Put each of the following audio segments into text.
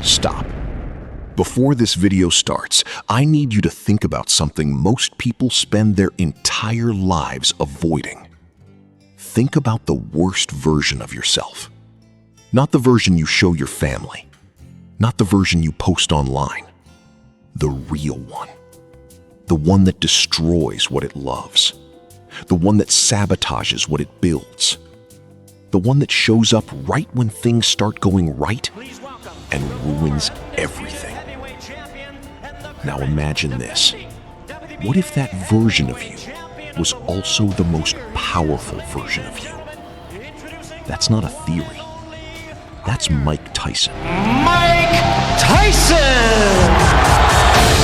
Stop. Before this video starts, I need you to think about something most people spend their entire lives avoiding. Think about the worst version of yourself. Not the version you show your family. Not the version you post online. The real one. The one that destroys what it loves. The one that sabotages what it builds. The one that shows up right when things start going right and ruins everything. Now imagine this. What if that version of you was also the most powerful version of you? That's not a theory. That's Mike Tyson. Mike Tyson!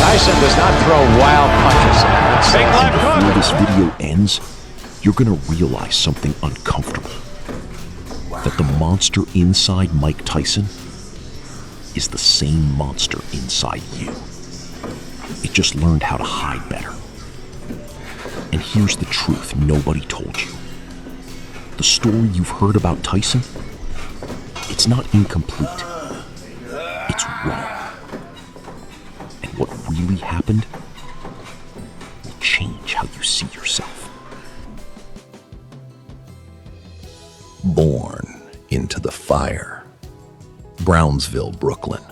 Tyson does not throw wild punches. Big left hook. Before this video ends, you're gonna realize something uncomfortable. That the monster inside Mike Tyson is the same monster inside you. It just learned how to hide better. And here's the truth nobody told you. The story you've heard about Tyson, it's not incomplete. It's wrong. And what really happened will change how you see yourself. Born into the fire. Brownsville, Brooklyn,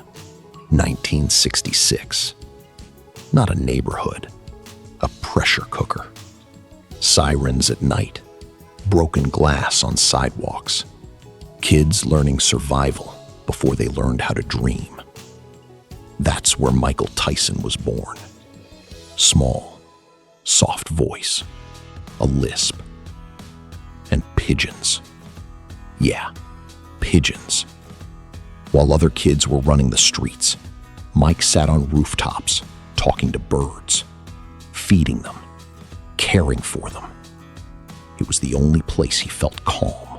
1966. Not a neighborhood, a pressure cooker. Sirens at night, broken glass on sidewalks. Kids learning survival before they learned how to dream. That's where Michael Tyson was born. Small, soft voice, a lisp, and pigeons. Yeah, pigeons. While other kids were running the streets, Mike sat on rooftops, talking to birds, feeding them, caring for them. It was the only place he felt calm.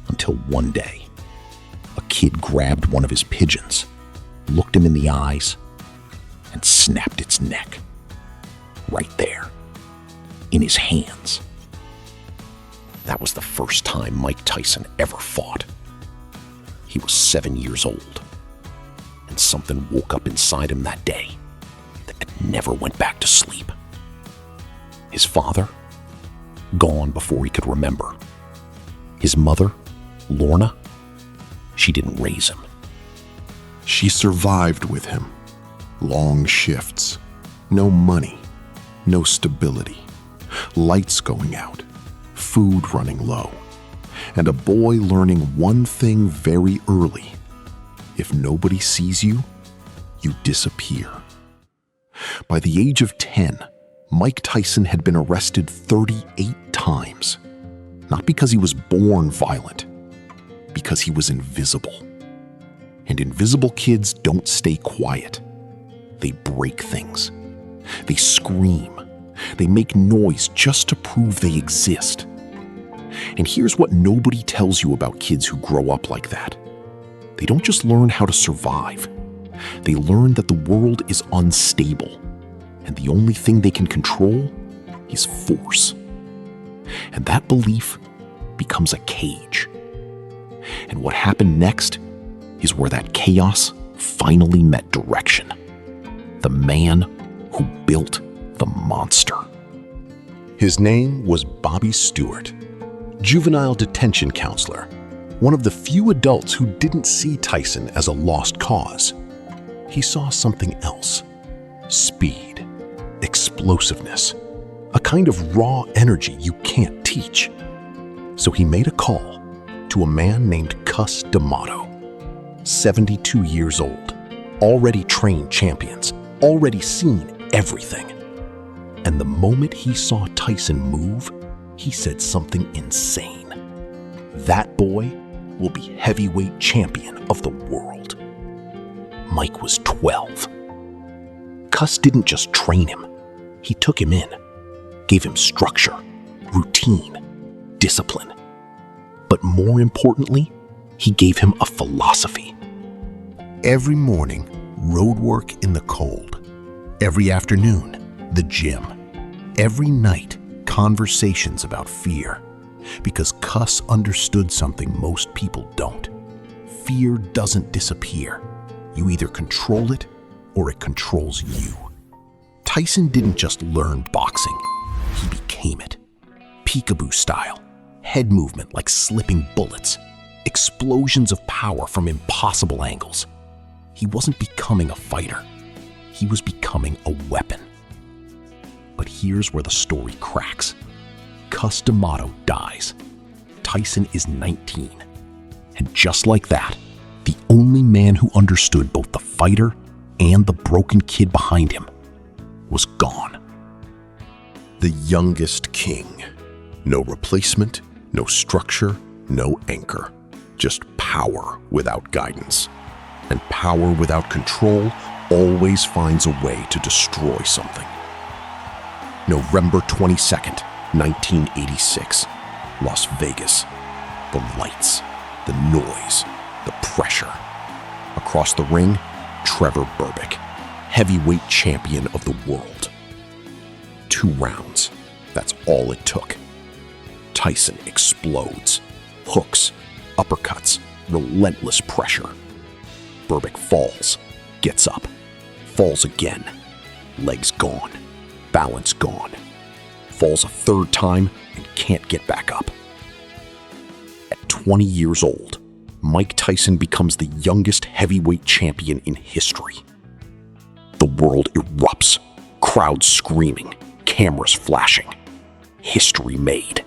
Until one day, a kid grabbed one of his pigeons, looked him in the eyes, and snapped its neck. Right there, in his hands. That was the first time Mike Tyson ever fought. He was 7 years old, and something woke up inside him that day that never went back to sleep. His father, gone before he could remember. His mother, Lorna, she didn't raise him. She survived with him. Long shifts, no money, no stability, lights going out, food running low, and a boy learning one thing very early. If nobody sees you, you disappear. By the age of 10, Mike Tyson had been arrested 38 times. Not because he was born violent, because he was invisible. And invisible kids don't stay quiet. They break things. They scream. They make noise just to prove they exist. And here's what nobody tells you about kids who grow up like that. They don't just learn how to survive. They learn that the world is unstable, and the only thing they can control is force. And that belief becomes a cage. And what happened next is where that chaos finally met direction. The man who built the monster. His name was Bobby Stewart, juvenile detention counselor, one of the few adults who didn't see Tyson as a lost cause. He saw something else. Speed, explosiveness, a kind of raw energy you can't teach. So he made a call to a man named Cus D'Amato, 72 years old, already trained champions, already seen everything. And the moment he saw Tyson move, he said something insane. That boy will be heavyweight champion of the world. Mike was 12. Cus didn't just train him. He took him in, gave him structure, routine, discipline. But more importantly, he gave him a philosophy. Every morning, road work in the cold. Every afternoon, the gym. Every night, conversations about fear. Because Cus understood something most people don't. Fear doesn't disappear. You either control it or it controls you. Tyson didn't just learn boxing, he became it. Peekaboo style, head movement like slipping bullets, explosions of power from impossible angles. He wasn't becoming a fighter, he was becoming a weapon. But here's where the story cracks. Cus D'Amato dies. Tyson is 19. And just like that, the only man who understood both the fighter and the broken kid behind him was gone. The youngest king. No replacement, no structure, no anchor. Just power without guidance. And power without control always finds a way to destroy something. November 22nd, 1986. Las Vegas. The lights, the noise, the pressure. Across the ring, Trevor Berbick, heavyweight champion of the world. 2 rounds, that's all it took. Tyson explodes. Hooks, uppercuts, relentless pressure. Berbick falls, gets up, falls again. Legs gone, balance gone. Falls a 3rd time and can't get back up. At 20 years old, Mike Tyson becomes the youngest heavyweight champion in history. The world erupts, crowds screaming, cameras flashing. History made.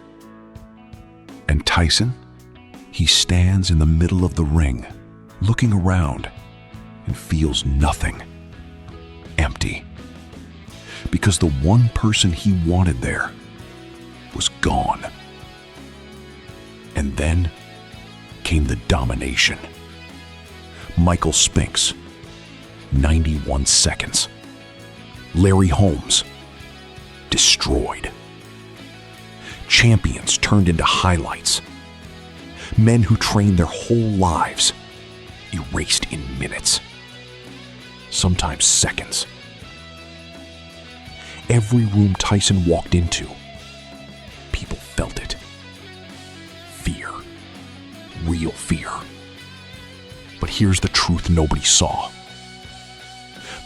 And Tyson? He stands in the middle of the ring, looking around, and feels nothing. Empty. Because the one person he wanted there was gone. And then came the domination. Michael Spinks, 91 seconds. Larry Holmes, destroyed. Champions turned into highlights. Men who trained their whole lives, erased in minutes, sometimes seconds. Every room Tyson walked into, people felt it. Fear. Real fear. But here's the truth nobody saw.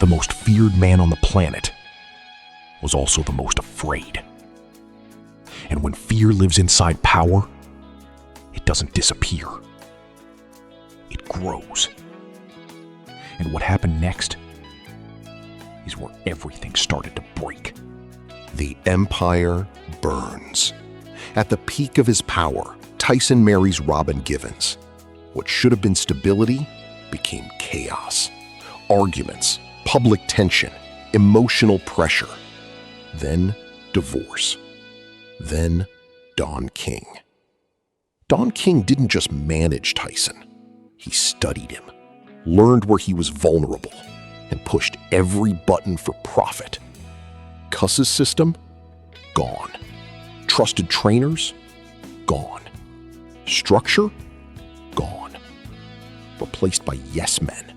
The most feared man on the planet was also the most afraid. And when fear lives inside power, it doesn't disappear. It grows. And what happened next is where everything started to break. The empire burns. At the peak of his power, Tyson marries Robin Givens. What should have been stability became chaos. Arguments, public tension, emotional pressure. Then divorce. Then Don King. Don King didn't just manage Tyson. He studied him, learned where he was vulnerable, and pushed every button for profit. Cus's system? Gone. Trusted trainers? Gone. Structure? Gone. Replaced by yes men,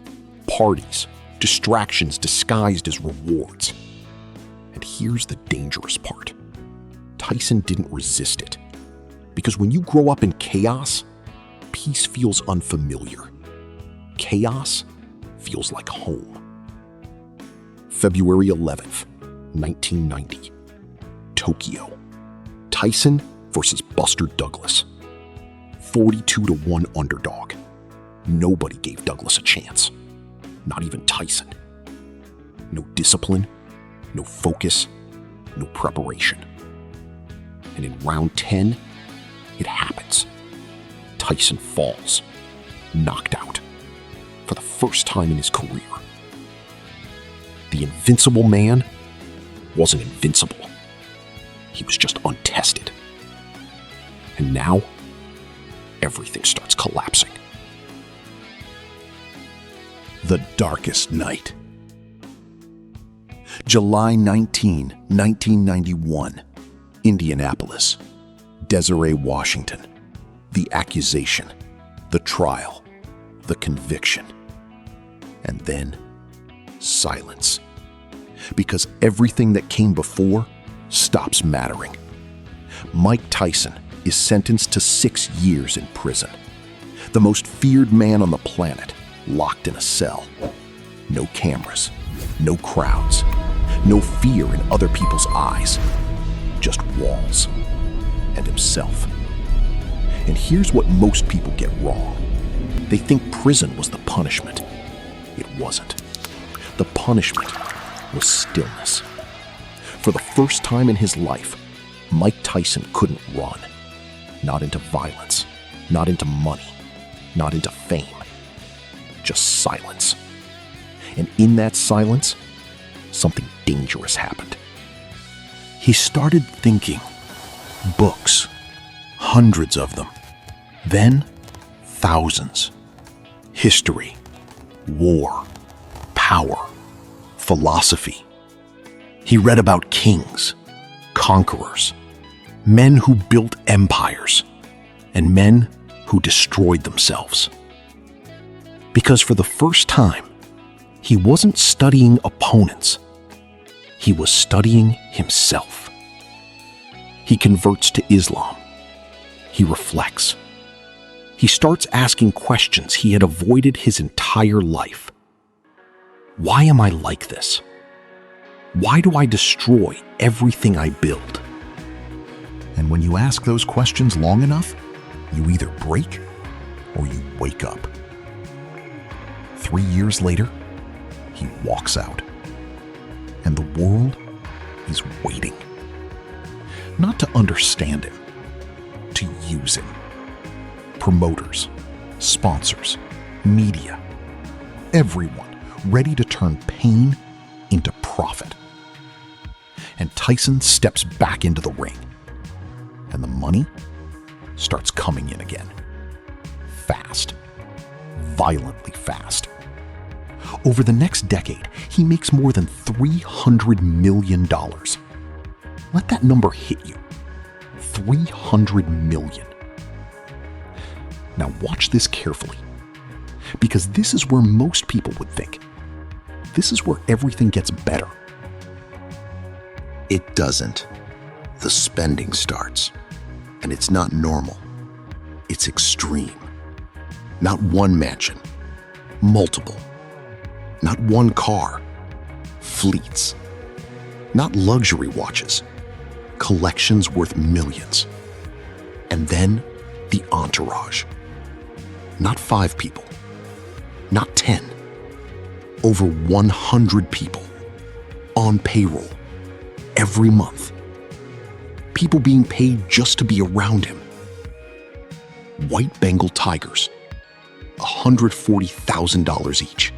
parties, distractions disguised as rewards. And here's the dangerous part. Tyson didn't resist it. Because when you grow up in chaos, peace feels unfamiliar. Chaos feels like home. February 11th, 1990. Tokyo. Tyson versus Buster Douglas. 42-1 underdog. Nobody gave Douglas a chance. Not even Tyson. No discipline, no focus, no preparation. And in round 10, it happens. Tyson falls, knocked out, for the first time in his career. The invincible man wasn't invincible. He was just untested. And now, everything starts collapsing. The darkest night. July 19, 1991. Indianapolis. Desiree, Washington. The accusation, the trial, the conviction. And then, silence. Because everything that came before stops mattering. Mike Tyson is sentenced to 6 years in prison. The most feared man on the planet, locked in a cell. No cameras, no crowds, no fear in other people's eyes, just walls and himself. And here's what most people get wrong. They think prison was the punishment. It wasn't. The punishment was stillness. For the first time in his life, Mike Tyson couldn't run. Not into violence, not into money, not into fame. Just silence. And in that silence, something dangerous happened. He started thinking. Books. Hundreds of them. Then, thousands. History. War. Power. Philosophy. He read about kings, conquerors, men who built empires, and men who destroyed themselves. Because for the first time, he wasn't studying opponents. He was studying himself. He converts to Islam. He reflects. He starts asking questions he had avoided his entire life. Why am I like this? Why do I destroy everything I build? And when you ask those questions long enough, you either break or you wake up. 3 years later, he walks out. And the world is waiting. Not to understand him, to use him. Promoters, sponsors, media, everyone ready to turn pain into profit. And Tyson steps back into the ring. And the money starts coming in again. Fast. Violently fast. Over the next decade, he makes more than $300 million. Let that number hit you. 300 million. Now watch this carefully, because this is where most people would think. This is where everything gets better. It doesn't. The spending starts, and it's not normal. It's extreme. Not one mansion, multiple. Not one car, fleets. Not luxury watches, collections worth millions. And then the entourage. Not 5 people, not 10. Over 100 people on payroll every month. People being paid just to be around him. White Bengal tigers, $140,000 each,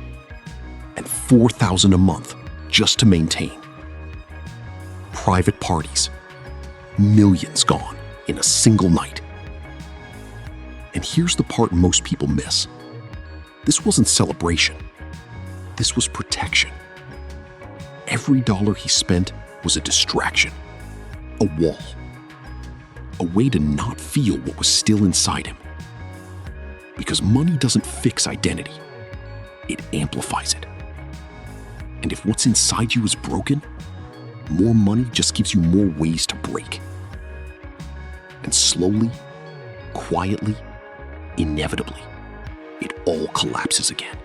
and $4,000 a month just to maintain. Private parties, millions gone in a single night. And here's the part most people miss. This wasn't celebration. This was protection. Every dollar he spent was a distraction, a wall, a way to not feel what was still inside him. Because money doesn't fix identity, it amplifies it. And if what's inside you is broken, more money just gives you more ways to break. And slowly, quietly, inevitably, it all collapses again.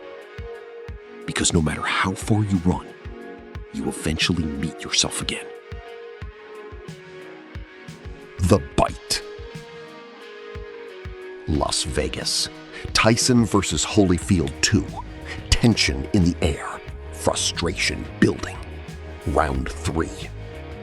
Because no matter how far you run, you eventually meet yourself again. The Bite. Las Vegas. Tyson versus Holyfield 2. Tension in the air. Frustration building. Round 3.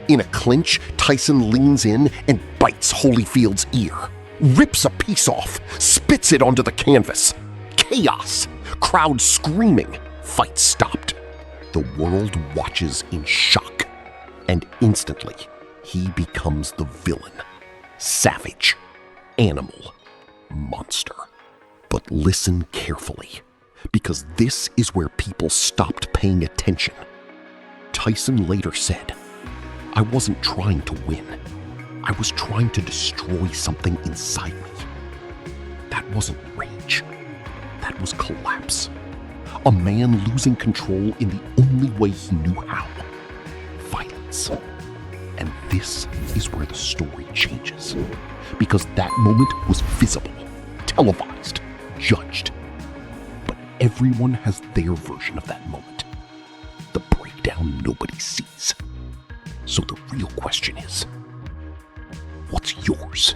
In a clinch, Tyson leans in and bites Holyfield's ear. Rips a piece off. Spits it onto the canvas. Chaos. Crowd screaming. Fight stopped. The world watches in shock. And instantly, he becomes the villain. Savage. Animal. Monster. But listen carefully, because this is where people stopped paying attention. Tyson later said, "I wasn't trying to win. I was trying to destroy something inside me." That wasn't rage. That was collapse. A man losing control in the only way he knew how. Violence. And this is where the story changes. Because that moment was visible, televised, judged. But everyone has their version of that moment. down nobody sees. So the real question is, what's yours?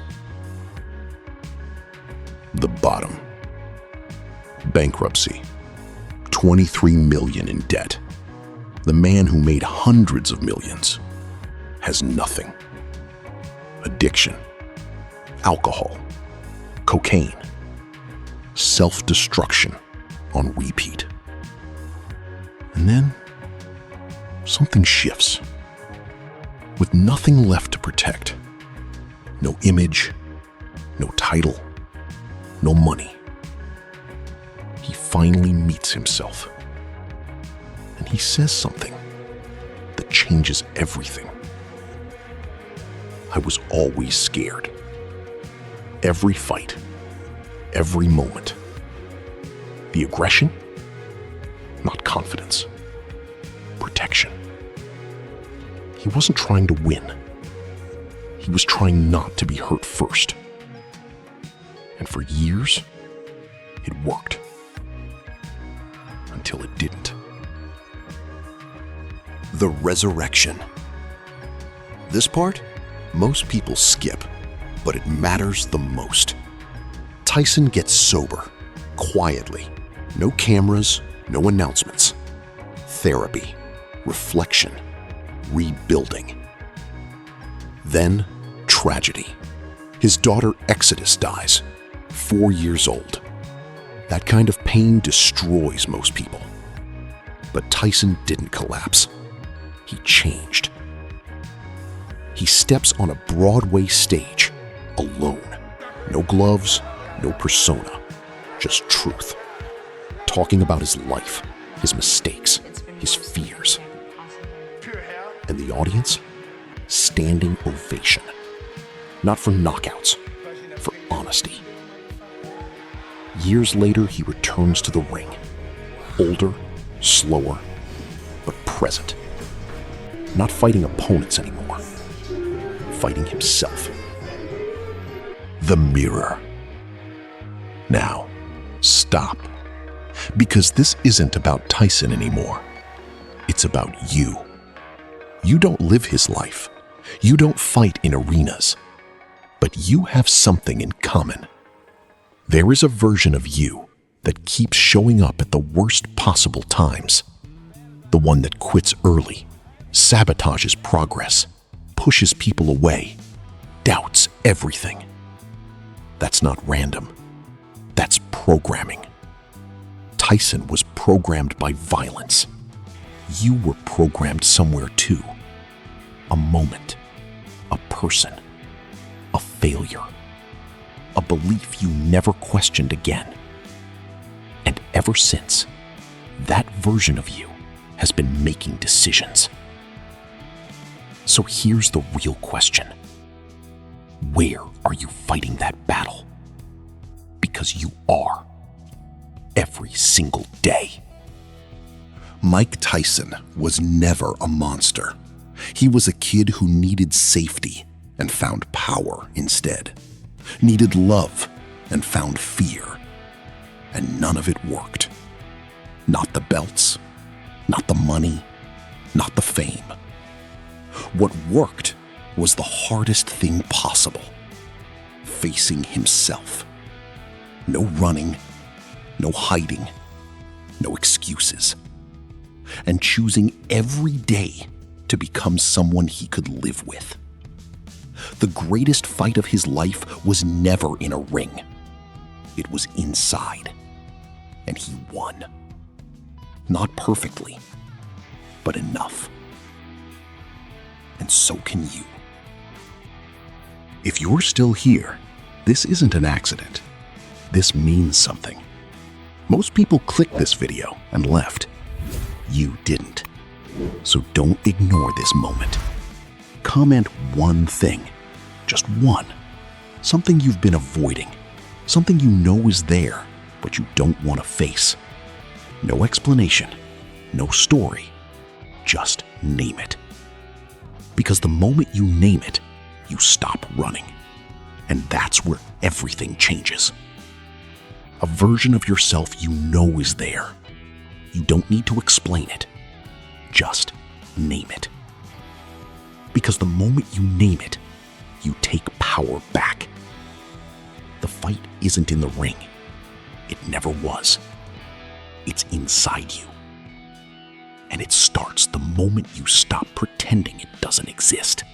The bottom. Bankruptcy. 23 million in debt. The man who made hundreds of millions has nothing. Addiction. Alcohol. Cocaine. Self-destruction on repeat. And then something shifts. With nothing left to protect. No image, no title, no money. He finally meets himself. And he says something that changes everything. I was always scared. Every fight, every moment. The aggression? Not confidence. Protection. He wasn't trying to win. He was trying not to be hurt first. And for years, it worked. Until it didn't. The resurrection. This part, most people skip, but it matters the most. Tyson gets sober, quietly. No cameras, no announcements. Therapy, reflection, rebuilding. Then, tragedy. His daughter Exodus dies, 4 years old. That kind of pain destroys most people. But Tyson didn't collapse. He changed. He steps on a Broadway stage, alone. No gloves, no persona, just truth. Talking about his life, his mistakes, his fears. And the audience? Standing ovation. Not for knockouts, for honesty. Years later, he returns to the ring. Older, slower, but present. Not fighting opponents anymore. Fighting himself. The mirror. Now, stop. Because this isn't about Tyson anymore. It's about you. You don't live his life. You don't fight in arenas. But you have something in common. There is a version of you that keeps showing up at the worst possible times. The one that quits early, sabotages progress, pushes people away, doubts everything. That's not random. That's programming. Tyson was programmed by violence. You were programmed somewhere too. A moment, a person, a failure, a belief you never questioned again. And ever since, that version of you has been making decisions. So here's the real question. Where are you fighting that battle? Because you are. Every single day. Mike Tyson was never a monster. He was a kid who needed safety and found power instead. Needed love and found fear. And none of it worked. Not the belts, not the money, not the fame. What worked was the hardest thing possible. Facing himself. No running, no hiding, no excuses. And choosing every day to become someone he could live with. The greatest fight of his life was never in a ring. It was inside. And he won. Not perfectly, but enough. And so can you. If you're still here, this isn't an accident. This means something. Most people clicked this video and left. You didn't. So don't ignore this moment. Comment one thing. Just one. Something you've been avoiding. Something you know is there, but you don't want to face. No explanation. No story. Just name it. Because the moment you name it, you stop running. And that's where everything changes. A version of yourself you know is there. You don't need to explain it. Just name it. Because the moment you name it, you take power back. The fight isn't in the ring. It never was. It's inside you. And it starts the moment you stop pretending it doesn't exist.